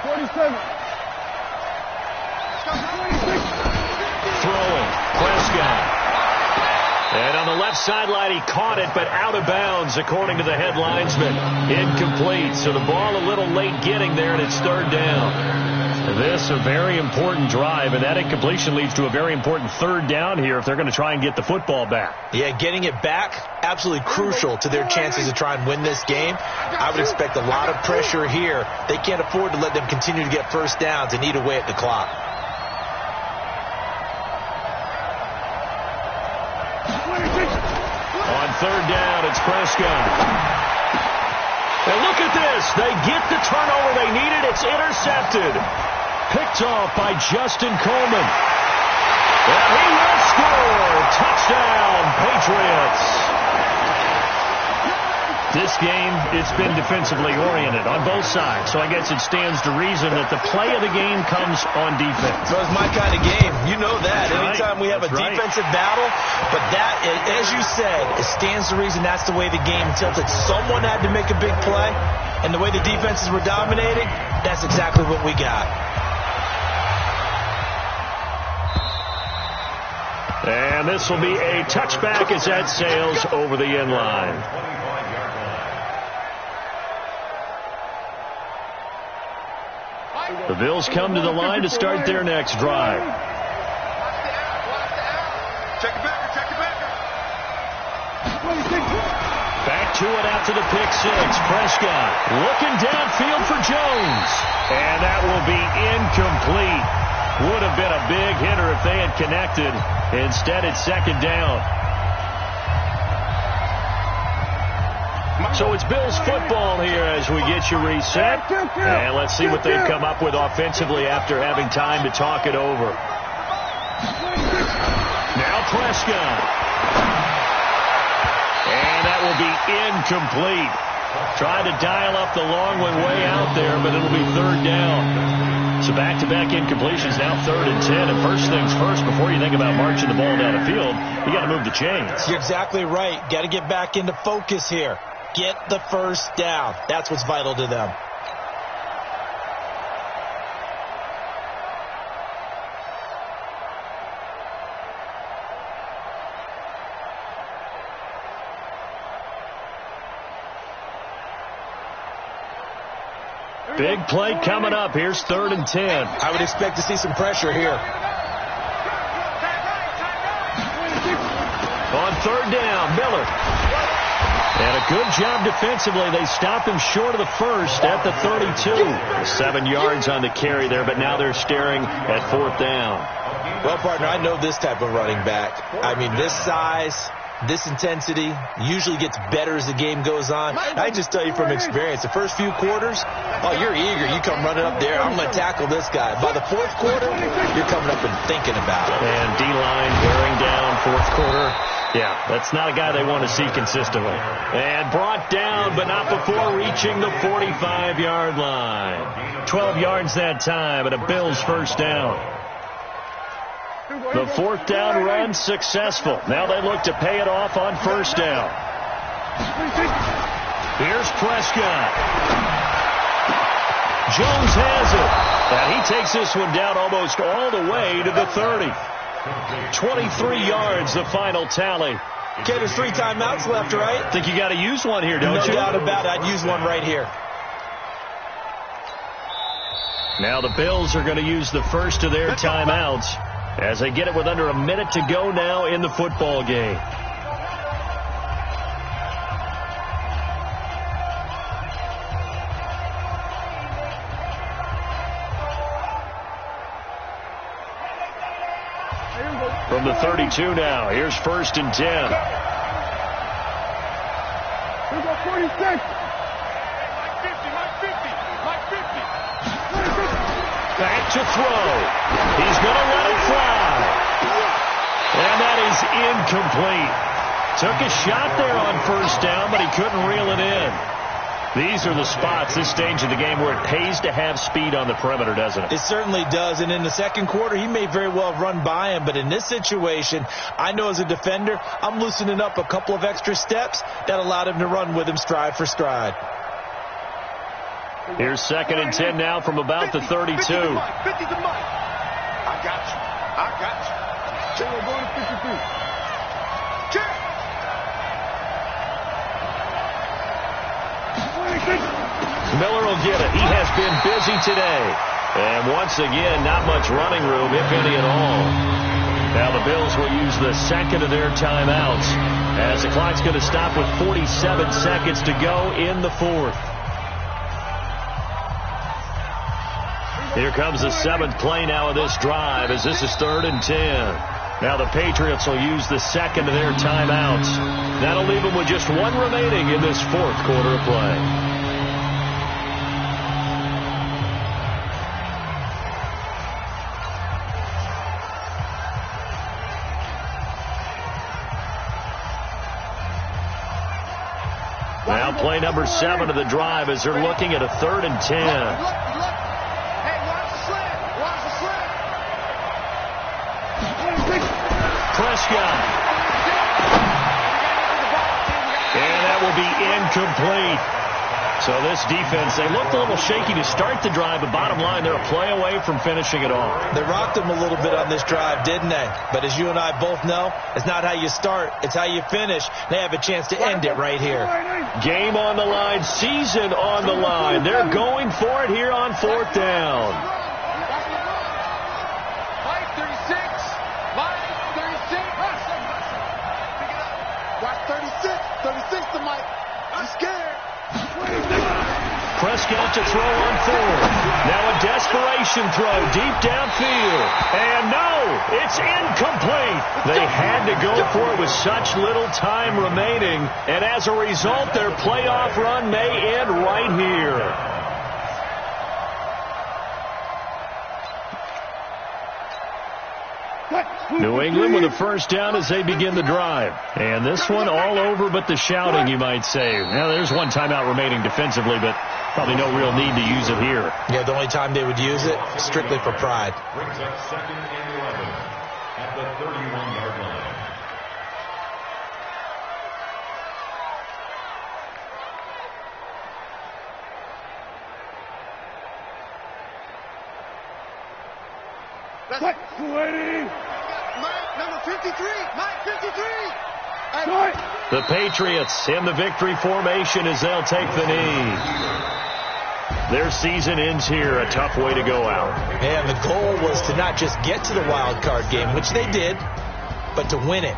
47. Throwing. Prescott. And on the left sideline, he caught it, but out of bounds, according to the head linesman. Incomplete. So the ball a little late getting there, and it's third down. This a very important drive, and that incompletion leads to a very important third down here if they're going to try and get the football back. Yeah, getting it back, absolutely crucial to their chances to try and win this game. I would expect a lot of pressure here. They can't afford to let them continue to get first downs and eat away at the clock. On third down, it's Prescott. And look at this. They get the turnover they needed. It's intercepted. Picked off by Justin Coleman. And he will score. Touchdown, Patriots. This game, it's been defensively oriented on both sides. So I guess it stands to reason that the play of the game comes on defense. So it's my kind of game. You know that. Anytime we have a defensive battle. But that, as you said, it stands to reason that's the way the game tilted. Someone had to make a big play. And the way the defenses were dominating, that's exactly what we got. And this will be a touchback as that sails over the end line. The Bills come to the line to start their next drive. Check it back. Back to it after the pick six. Prescott looking downfield for Jones. And that will be incomplete. Would have been a big hitter if they had connected. Instead, it's second down. So it's Bills football here as we get you reset. And let's see what they've come up with offensively after having time to talk it over. Now Prescott. And that will be incomplete. Tried to dial up the long one way out there, but it'll be third down. So back-to-back incompletions, now 3rd and 10. And first things first, before you think about marching the ball down the field, you got to move the chains. You're exactly right. Got to get back into focus here. Get the first down. That's what's vital to them. Big play coming up. Here's 3rd and 10. I would expect to see some pressure here. On 3rd down, Miller. And a good job defensively. They stop him short of the first at the 32. 7 yards on the carry there, but now they're staring at 4th down. Well, partner, I know this type of running back. I mean, this size, this intensity usually gets better as the game goes on. I just tell you from experience, the first few quarters, oh, you're eager. You come running up there. I'm going to tackle this guy. By the 4th quarter, you're coming up and thinking about it. And D-line wearing down 4th quarter. Yeah, that's not a guy they want to see consistently. And brought down, but not before reaching the 45-yard line. 12 yards that time, and a Bills first down. The 4th down run successful. Now they look to pay it off on 1st down. Here's Prescott. Jones has it. And he takes this one down almost all the way to the 30. 23 yards, the final tally. Okay, there's 3 timeouts left, right? Think you got to use one here, don't you? No doubt about it. I'd use one right here. Now the Bills are going to use the first of their timeouts as they get it with under a minute to go now in the football game. From the 32 now, here's 1st and 10. Here's our 46. Mike 50, Mike 50, Mike 50. Back to throw. He's going to let it fly. And that is incomplete. Took a shot there on 1st down, but he couldn't reel it in. These are the spots, this stage of the game, where it pays to have speed on the perimeter, doesn't it? It certainly does. And in the 2nd quarter, he may very well run by him. But in this situation, I know as a defender, I'm loosening up a couple of extra steps that allowed him to run with him stride for stride. Here's 2nd and 10 now from about the 32. 50 to Mike. I got you. I got you. Taylor going to 53. Check. Miller will get it. He has been busy today. And once again, not much running room, if any at all. Now the Bills will use the 2nd of their timeouts as the clock's going to stop with 47 seconds to go in the 4th. Here comes the 7th play now of this drive as this is 3rd and 10. Now the Patriots will use the 2nd of their timeouts. That'll leave them with just 1 remaining in this 4th quarter of play. Now play number 7 of the drive as they're looking at a 3rd and 10. Hey, watch the slant. Watch the slant. Prescott. And that will be incomplete. So this defense, they looked a little shaky to start the drive, but bottom line, they're a play away from finishing it off. They rocked him a little bit on this drive, didn't they? But as you and I both know, it's not how you start, it's how you finish. They have a chance to end it right here. Game on the line, season on the line. They're going for it here on 4th down. Mike 36. Mike 36. Watch 36. 36 to Mike. I'm scared. Prescott to throw on 4th. Now a desperation throw deep downfield. And no, it's incomplete. They had to go for it with such little time remaining. And as a result, their playoff run may end right here. What? New England with a first down as they begin the drive. And this one all over but the shouting, you might say. Now, there's one timeout remaining defensively, but probably no real need to use it here. Yeah, the only time they would use it, strictly for pride. Brings up 2nd and 11 at the 31-yard line. Mike, number 53. Mike, 53. The Patriots in the victory formation as they'll take the knee. Their season ends here, a tough way to go out. And the goal was to not just get to the wild card game, which they did, but to win it.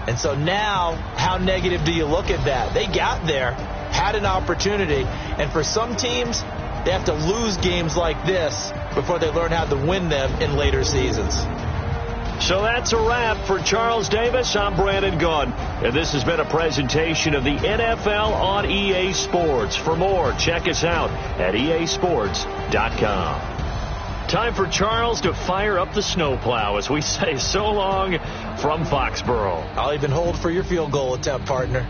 And so now, how negative do you look at that? They got there, had an opportunity, and for some teams, they have to lose games like this before they learn how to win them in later seasons. So that's a wrap for Charles Davis. I'm Brandon Gaudin, and this has been a presentation of the NFL on EA Sports. For more, check us out at easports.com. Time for Charles to fire up the snowplow as we say so long from Foxborough. I'll even hold for your field goal attempt, partner.